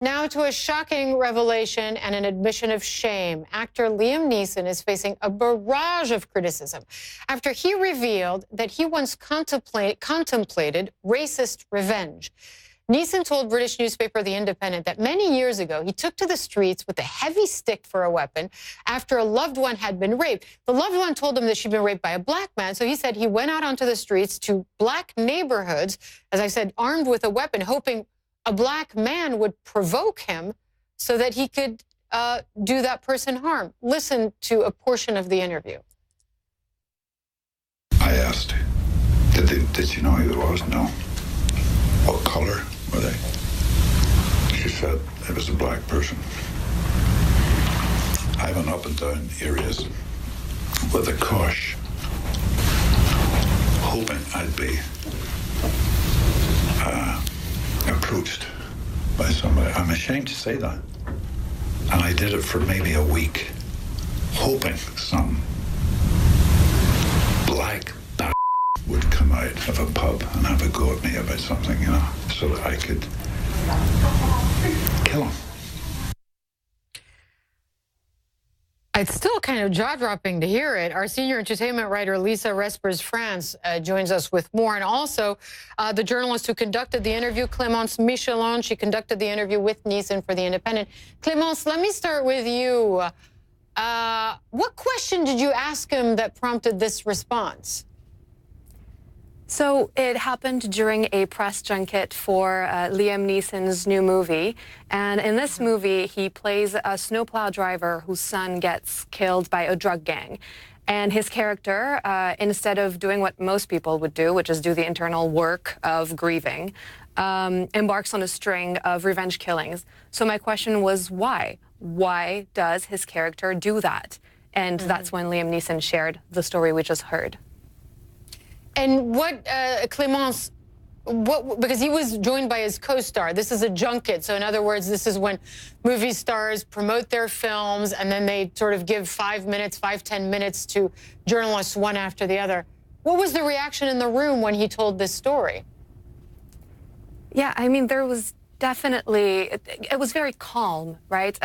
Now to a shocking revelation and an admission of shame. Actor Liam Neeson is facing a barrage of criticism after he revealed that he once contemplated racist revenge. Neeson told British newspaper The Independent that many years ago he took to the streets with a heavy stick for a weapon after a loved one had been raped. The loved one told him that she'd been raped by a black man, so he said he went out onto the streets to black neighborhoods, as I said, armed with a weapon, hoping a black man would provoke him so that he could do that person harm. Listen to a portion of the interview. I asked, did she know who it was? No. What color were they? She said it was a black person. I went up and down areas with a cosh, hoping I'd be approached by somebody. I'm ashamed to say that. And I did it for maybe a week, hoping some black would come out of a pub and have a go at me about something, you know, so that I could kill him. It's still kind of jaw-dropping to hear it. Our senior entertainment writer, Lisa Respers-France, joins us with more. And also, the journalist who conducted the interview, Clémence Michelon, she conducted the interview with Neeson for The Independent. Clémence, let me start with you. What question did you ask him that prompted this response? So it happened during a press junket for Liam Neeson's new movie. And in this movie, he plays a snowplow driver whose son gets killed by a drug gang. And his character, instead of doing what most people would do, which is do the internal work of grieving, embarks on a string of revenge killings. So my question was, why? Why does his character do that? And that's when Liam Neeson shared the story we just heard. And what, Clémence, because he was joined by his co-star. This is a junket. So in other words, this is when movie stars promote their films and then they sort of give 5 minutes, 10 minutes to journalists one after the other. What was the reaction in the room when he told this story? Yeah, I mean, there was definitely, it was very calm, right?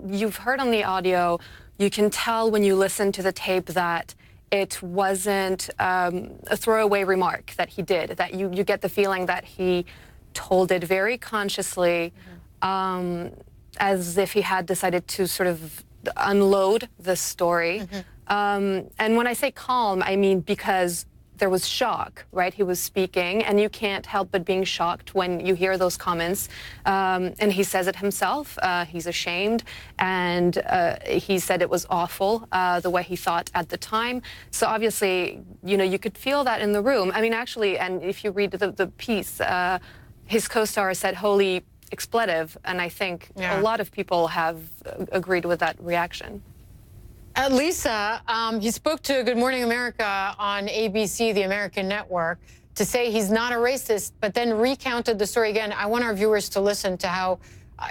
You've heard on the audio, you can tell when you listen to the tape that it wasn't a throwaway remark that he did, that you get the feeling that he told it very consciously, as if he had decided to sort of unload the story. And when I say calm, I mean because there was shock, right? He was speaking, and you can't help but being shocked when you hear those comments. And he says it himself. He's ashamed, and he said it was awful, the way he thought at the time. So obviously, you know, you could feel that in the room. I mean, actually, and if you read the piece, his co-star said, "Holy expletive," and I think a lot of people have agreed with that reaction. Lisa, he spoke to Good Morning America on ABC, the American network, to say he's not a racist, but then recounted the story again. I want our viewers to listen to how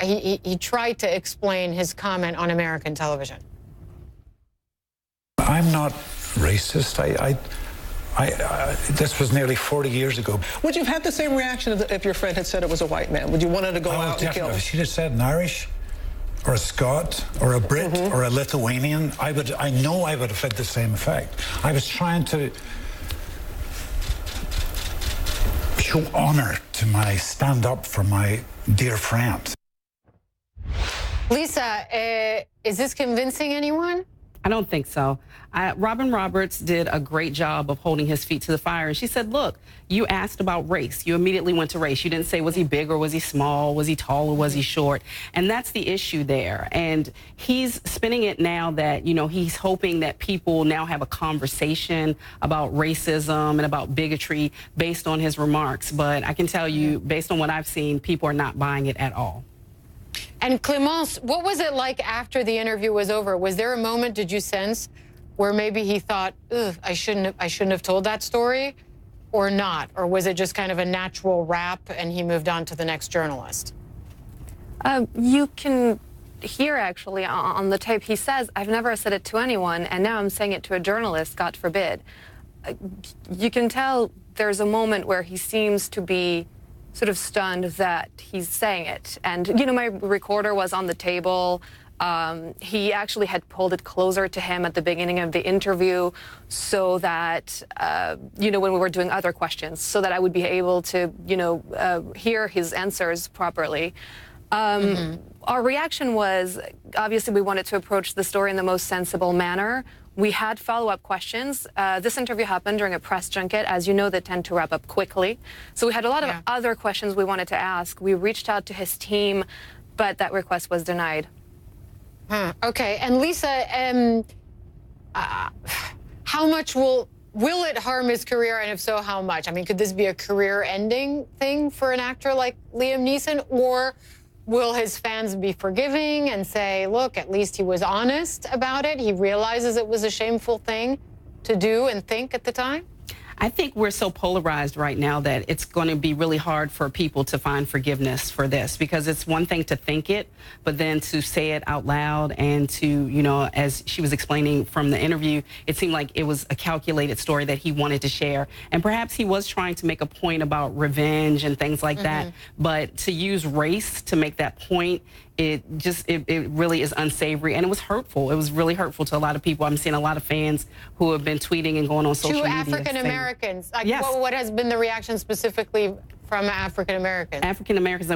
he tried to explain his comment on American television. I'm not racist. This was nearly 40 years ago. Would you have had the same reaction if your friend had said it was a white man? Would you want her to go out and kill? If she'd have said an Irish, or a Scot, or a Brit, or a Lithuanian, I know I would have had the same effect. I was trying to show honor to stand up for my dear friend. Lisa, is this convincing anyone? I don't think so. Robin Roberts did a great job of holding his feet to the fire. And she said, look, you asked about race. You immediately went to race. You didn't say, was he big or was he small? Was he tall or was he short? And that's the issue there. And he's spinning it now that, you know, he's hoping that people now have a conversation about racism and about bigotry based on his remarks. But I can tell you, based on what I've seen, people are not buying it at all. And Clémence, what was it like after the interview was over? Was there a moment, did you sense, where maybe he thought, ugh, I shouldn't have told that story, or not? Or was it just kind of a natural wrap and he moved on to the next journalist? You can hear, actually, on the tape, he says, I've never said it to anyone, and now I'm saying it to a journalist, God forbid. You can tell there's a moment where he seems to be sort of stunned that he's saying it. And, you know, my recorder was on the table. He actually had pulled it closer to him at the beginning of the interview so that, you know, when we were doing other questions, so that I would be able to, you know, hear his answers properly. Our reaction was, obviously, we wanted to approach the story in the most sensible manner. We had follow-up questions. This interview happened during a press junket. As you know, they tend to wrap up quickly. So we had a lot of other questions we wanted to ask. We reached out to his team, but that request was denied. Okay, and Lisa, how much will it harm his career, and if so, how much? I mean, could this be a career-ending thing for an actor like Liam Neeson, or will his fans be forgiving and say, look, at least he was honest about it, he realizes it was a shameful thing to do and think at the time? I think we're so polarized right now that it's going to be really hard for people to find forgiveness for this, because it's one thing to think it, but then to say it out loud and to, you know, as she was explaining from the interview, it seemed like it was a calculated story that he wanted to share. And perhaps he was trying to make a point about revenge and things like that. But to use race to make that point, it really is unsavory, and it was hurtful. It was really hurtful to a lot of people. I'm seeing a lot of fans who have been tweeting and going on social media. To African Americans. Like, yes. What has been the reaction specifically from African Americans? African Americans,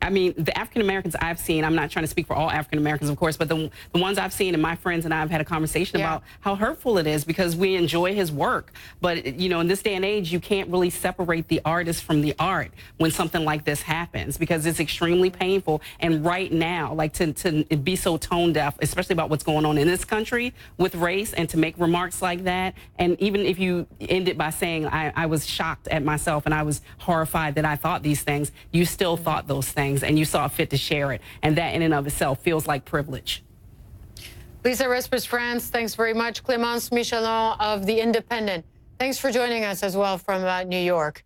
I mean, the African Americans I've seen, I'm not trying to speak for all African Americans, of course, but the ones I've seen, and my friends and I have had a conversation about how hurtful it is, because we enjoy his work. But, you know, in this day and age, you can't really separate the artist from the art when something like this happens, because it's extremely painful. And right now, like, to be so tone deaf, especially about what's going on in this country with race, and to make remarks like that, and even if you end it by saying, I was shocked at myself and I was horrified that I thought these things, you still thought those things, and you saw fit to share it, and that in and of itself feels like privilege. Lisa Respers France, thanks very much. Clémence Michelon of The Independent, thanks for joining us as well from New York.